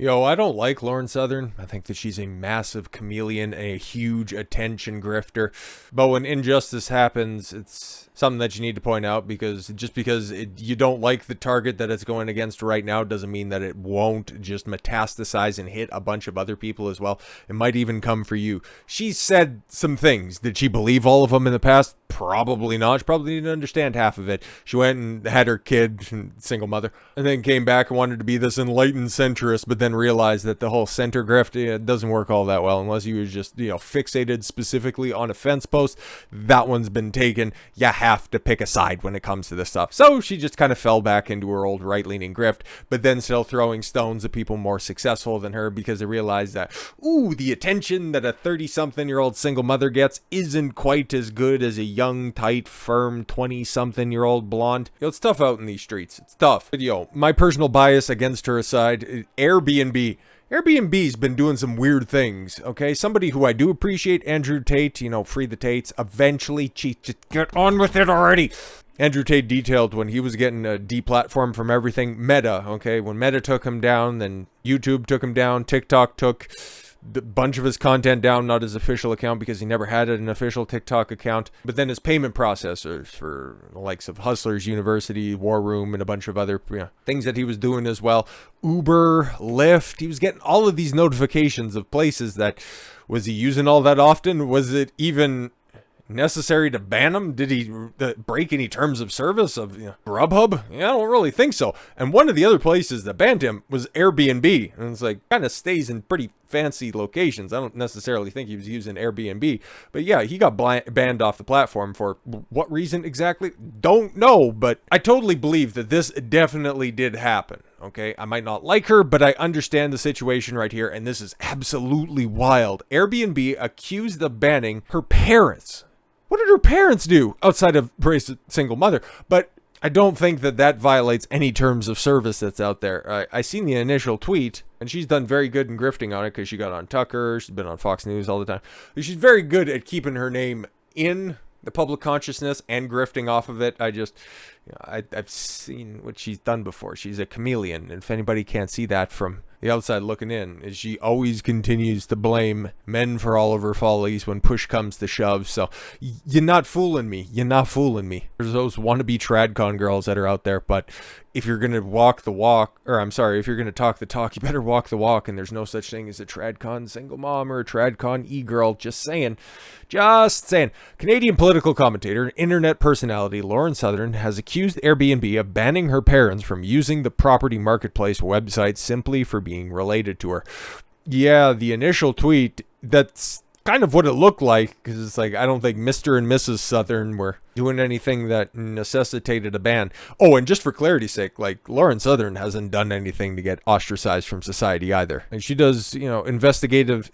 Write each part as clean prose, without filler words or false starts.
Yo, I don't like Lauren Southern. I think that she's a massive chameleon and a huge attention grifter. But when injustice happens, it's something that you need to point out, because just because you don't like the target that it's going against right now doesn't mean that it won't just metastasize and hit a bunch of other people as well. It might even come for you. She said some things. Did she believe all of them in the past? Probably not. She probably didn't understand half of it. She went and had her kid, single mother, and then came back and wanted to be this enlightened centrist, but then realized that the whole center grift, it doesn't work all that well unless you was just, fixated specifically on a fence post. That one's been taken. You have to pick a side when it comes to this stuff. So she just kind of fell back into her old right-leaning grift, but then still throwing stones at people more successful than her, because they realized that, the attention that a 30-something-year-old single mother gets isn't quite as good as a young, tight, firm 20-something-year-old blonde. It's tough out in these streets. It's tough. But my personal bias against her aside, Airbnb. Airbnb's been doing some weird things, okay? Somebody who I do appreciate, Andrew Tate, free the Tates. Eventually, just get on with it already. Andrew Tate detailed when he was getting deplatformed from everything. Meta, okay? When Meta took him down, then YouTube took him down. TikTok took the bunch of his content down, not his official account, because he never had an official TikTok account. But then his payment processors for the likes of Hustlers University, War Room, and a bunch of other things that he was doing as well. Uber, Lyft, he was getting all of these notifications of places that, was he using all that often? Was it even necessary to ban him? Did he break any terms of service of Grubhub? I don't really think so. And one of the other places that banned him was Airbnb, and it's like kind of stays in pretty fancy locations. I don't necessarily think he was using Airbnb, but yeah, he got banned off the platform for what reason exactly? Don't know, but I totally believe that this definitely did happen. Okay, I might not like her, but I understand the situation right here, and this is absolutely wild. Airbnb accused of banning her parents. What did her parents do outside of raise a single mother? But I don't think that violates any terms of service that's out there. I seen the initial tweet, and she's done very good in grifting on it, because she got on Tucker, she's been on Fox News all the time. She's very good at keeping her name in the public consciousness and grifting off of it. I've seen what she's done before. She's a chameleon, and if anybody can't see that from the outside looking in, is she always continues to blame men for all of her follies when push comes to shove. So you're not fooling me. You're not fooling me. There's those wannabe tradcon girls that are out there, but if you're going to walk the walk, or I'm sorry, if you're going to talk the talk, you better walk the walk, and there's no such thing as a tradcon single mom or a tradcon e-girl. Just saying. Just saying. Canadian political commentator and internet personality Lauren Southern has accused Airbnb of banning her parents from using the property marketplace website simply for being related to her. Yeah, the initial tweet, that's kind of what it looked like, because it's like, I don't think Mr. and Mrs. Southern were doing anything that necessitated a ban. Oh, and just for clarity's sake, like, Lauren Southern hasn't done anything to get ostracized from society either. And she does, investigative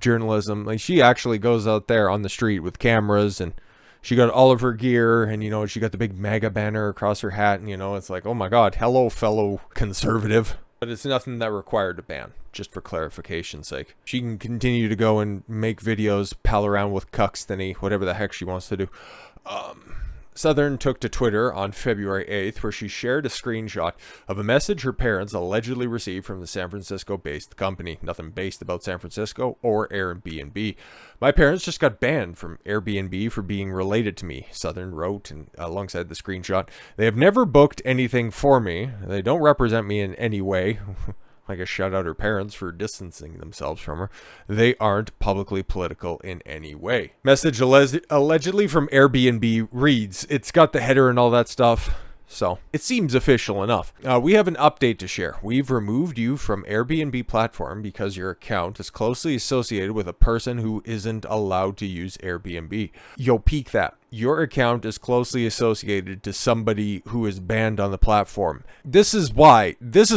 journalism. Like, she actually goes out there on the street with cameras, and she got all of her gear, and, she got the big MAGA banner across her hat, and, it's like, oh my God, hello, fellow conservative. But it's nothing that required a ban, just for clarification's sake. She can continue to go and make videos, pal around with Cuxtony, whatever the heck she wants to do. Southern took to Twitter on February 8th, where she shared a screenshot of a message her parents allegedly received from the San Francisco-based company. Nothing based about San Francisco or Airbnb. My parents just got banned from Airbnb for being related to me, Southern wrote, and alongside the screenshot. They have never booked anything for me. They don't represent me in any way. I guess shout out her parents for distancing themselves from her. They aren't publicly political in any way. Message allegedly from Airbnb reads, it's got the header and all that stuff, so it seems official enough. We have an update to share. We've removed you from Airbnb platform because your account is closely associated with a person who isn't allowed to use Airbnb. Yo, peek that. Your account is closely associated to somebody who is banned on the platform. This is why this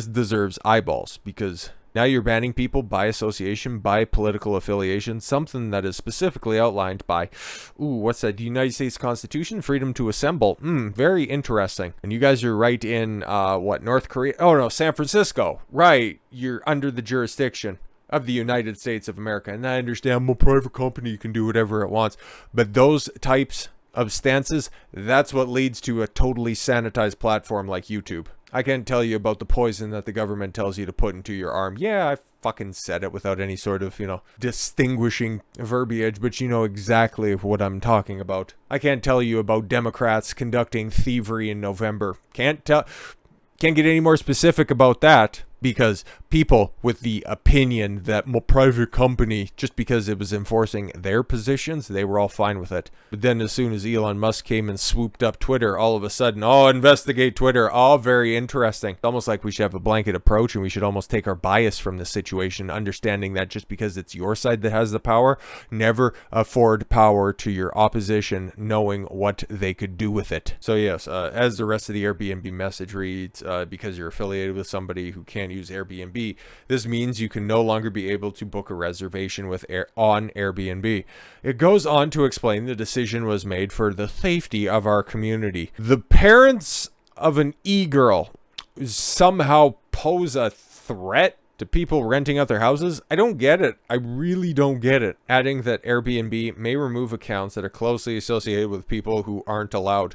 deserves eyeballs, because now you're banning people by association, by political affiliation, something that is specifically outlined by, what's that? The United States Constitution, freedom to assemble. Very interesting. And you guys are right in, North Korea? Oh no, San Francisco. Right, you're under the jurisdiction of the United States of America. And I understand, I'm a private company, you can do whatever it wants. But those types of stances, that's what leads to a totally sanitized platform like YouTube. I can't tell you about the poison that the government tells you to put into your arm. Yeah, I fucking said it without any sort of, distinguishing verbiage, but you know exactly what I'm talking about. I can't tell you about Democrats conducting thievery in November. Can't get any more specific about that, because people with the opinion that private company, just because it was enforcing their positions, they were all fine with it. But then as soon as Elon Musk came and swooped up Twitter, all of a sudden, investigate Twitter. Very interesting. It's almost like we should have a blanket approach, and we should almost take our bias from the situation, understanding that just because it's your side that has the power, never afford power to your opposition, knowing what they could do with it. So yes, as the rest of the Airbnb message reads, because you're affiliated with somebody who can't use Airbnb, this means you can no longer be able to book a reservation on Airbnb. It goes on to explain the decision was made for the safety of our community. The parents of an e-girl somehow pose a threat to people renting out their houses? I don't get it. I really don't get it. Adding that Airbnb may remove accounts that are closely associated with people who aren't allowed.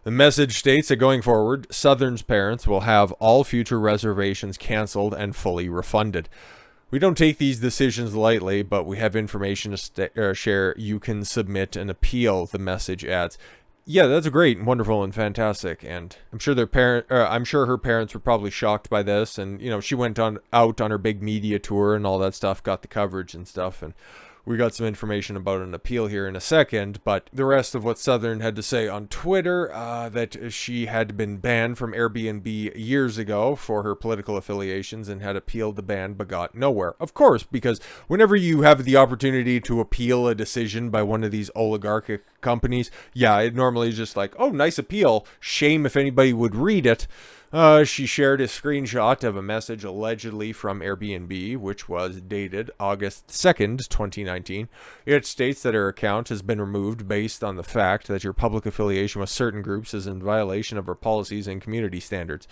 The message states that going forward, Southern's parents will have all future reservations canceled and fully refunded. We don't take these decisions lightly, but we have information to share. You can submit an appeal, the message adds. Yeah, that's great and wonderful and fantastic. And I'm sure her parents were probably shocked by this. And, she went out on her big media tour and all that stuff, got the coverage and stuff. And we got some information about an appeal here in a second, but the rest of what Southern had to say on Twitter, that she had been banned from Airbnb years ago for her political affiliations and had appealed the ban but got nowhere. Of course, because whenever you have the opportunity to appeal a decision by one of these oligarchic companies, it normally is just like, oh, nice appeal. Shame if anybody would read it. She shared a screenshot of a message allegedly from Airbnb, which was dated August 2nd, 2019. It states that her account has been removed based on the fact that your public affiliation with certain groups is in violation of our policies and community standards.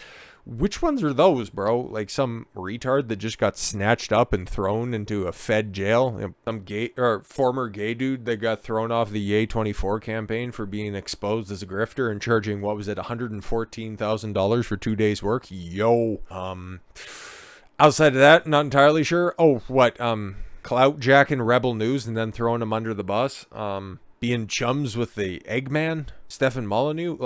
Which ones are those, bro? Like some retard that just got snatched up and thrown into a Fed jail? Some gay or former gay dude that got thrown off the Yay 24 campaign for being exposed as a grifter and charging, what was it, $114,000 for 2 days work? Outside of that, not entirely sure. Clout jacking Rebel News and then throwing him under the bus? Being chums with the Eggman, Stefan Molyneux?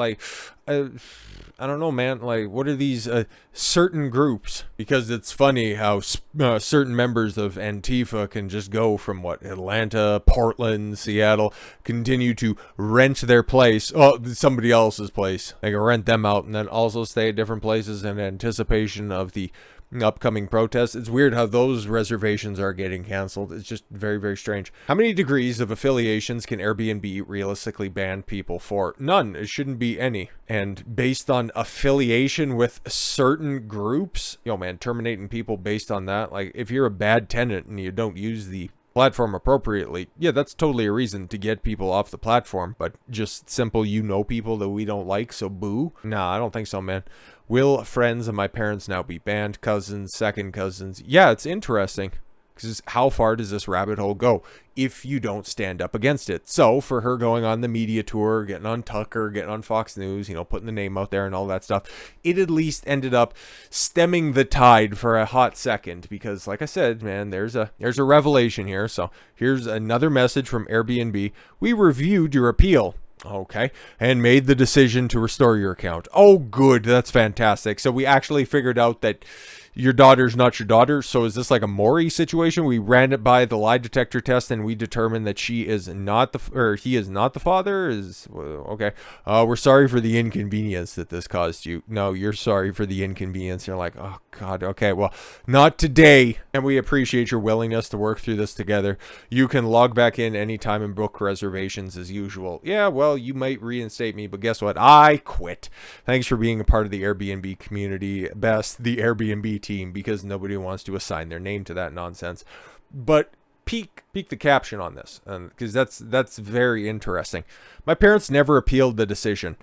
I don't know, man. What are these certain groups? Because it's funny how certain members of Antifa can just go from Atlanta, Portland, Seattle, continue to rent their place, somebody else's place. They can rent them out and then also stay at different places in anticipation of the upcoming protests. It's weird how those reservations are getting canceled. It's just very, very strange. How many degrees of affiliations can Airbnb realistically ban people for? None. It shouldn't be any. And based on affiliation with certain groups, terminating people based on that. If you're a bad tenant and you don't use the platform appropriately, that's totally a reason to get people off the platform. But just simple, people that we don't like, so boo? Nah, I don't think so, man. Will friends of my parents now be banned? Cousins, second cousins? Yeah, it's interesting. Because how far does this rabbit hole go if you don't stand up against it? So for her going on the media tour, getting on Tucker, getting on Fox News, putting the name out there and all that stuff, it at least ended up stemming the tide for a hot second. Because like I said, man, there's a revelation here. So here's another message from Airbnb. We reviewed your appeal. Okay, and made the decision to restore your account. Oh, good. That's fantastic. So we actually figured out that your daughter's not your daughter. So is this like a Maury situation? We ran it by the lie detector test and we determined that he is not the father. Okay. We're sorry for the inconvenience that this caused you. No, you're sorry for the inconvenience. You're like, oh God. Okay. Well, not today. And we appreciate your willingness to work through this together. You can log back in anytime and book reservations as usual. Yeah, well, you might reinstate me, but guess what? I quit. Thanks for being a part of the Airbnb community. Best, the Airbnb team, because nobody wants to assign their name to that nonsense. But peek the caption on this, because that's very interesting. My parents never appealed the decision.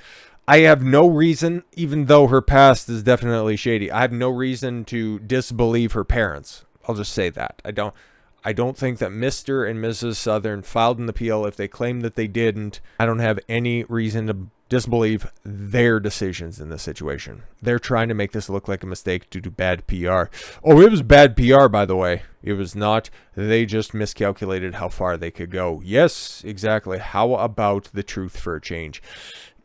I have no reason, even though her past is definitely shady, I have no reason to disbelieve her parents. I'll just say that. I don't think that Mr. and Mrs. Southern filed an appeal. If they claim that they didn't, I don't have any reason to disbelieve their decisions in this situation. They're trying to make this look like a mistake due to bad PR. Oh, it was bad PR, by the way. It was not. They just miscalculated how far they could go. Yes, exactly. How about the truth for a change?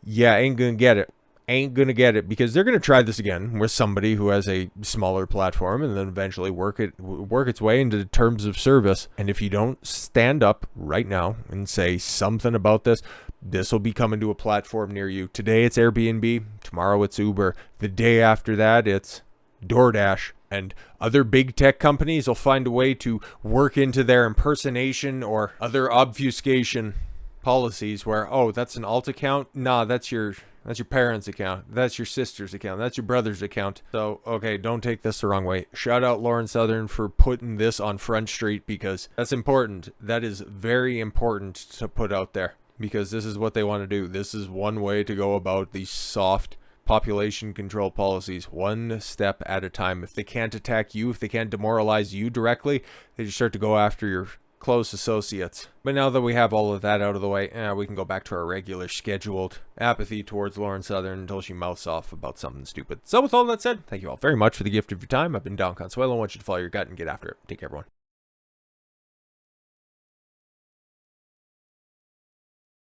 Yeah, ain't gonna get it. Ain't gonna get it, because they're gonna try this again with somebody who has a smaller platform, and then eventually work its way into terms of service. And if you don't stand up right now and say something about this, this will be coming to a platform near you. Today it's Airbnb, tomorrow it's Uber, the day after that it's DoorDash, and other big tech companies will find a way to work into their impersonation or other obfuscation policies where, oh, that's an alt account? Nah, that's your parents' account. That's your sister's account. That's your brother's account. So, okay, don't take this the wrong way. Shout out Lauren Southern for putting this on Front Street, because that's important. That is very important to put out there, because this is what they want to do. This is one way to go about these soft population control policies, one step at a time. If they can't attack you, if they can't demoralize you directly, they just start to go after your close associates. But now that we have all of that out of the way, we can go back to our regular scheduled apathy towards Lauren Southern until she mouths off about something stupid. So with all that said, thank you all very much for the gift of your time. I've been Don Consuelo. I want you to follow your gut and get after it. Take care, everyone.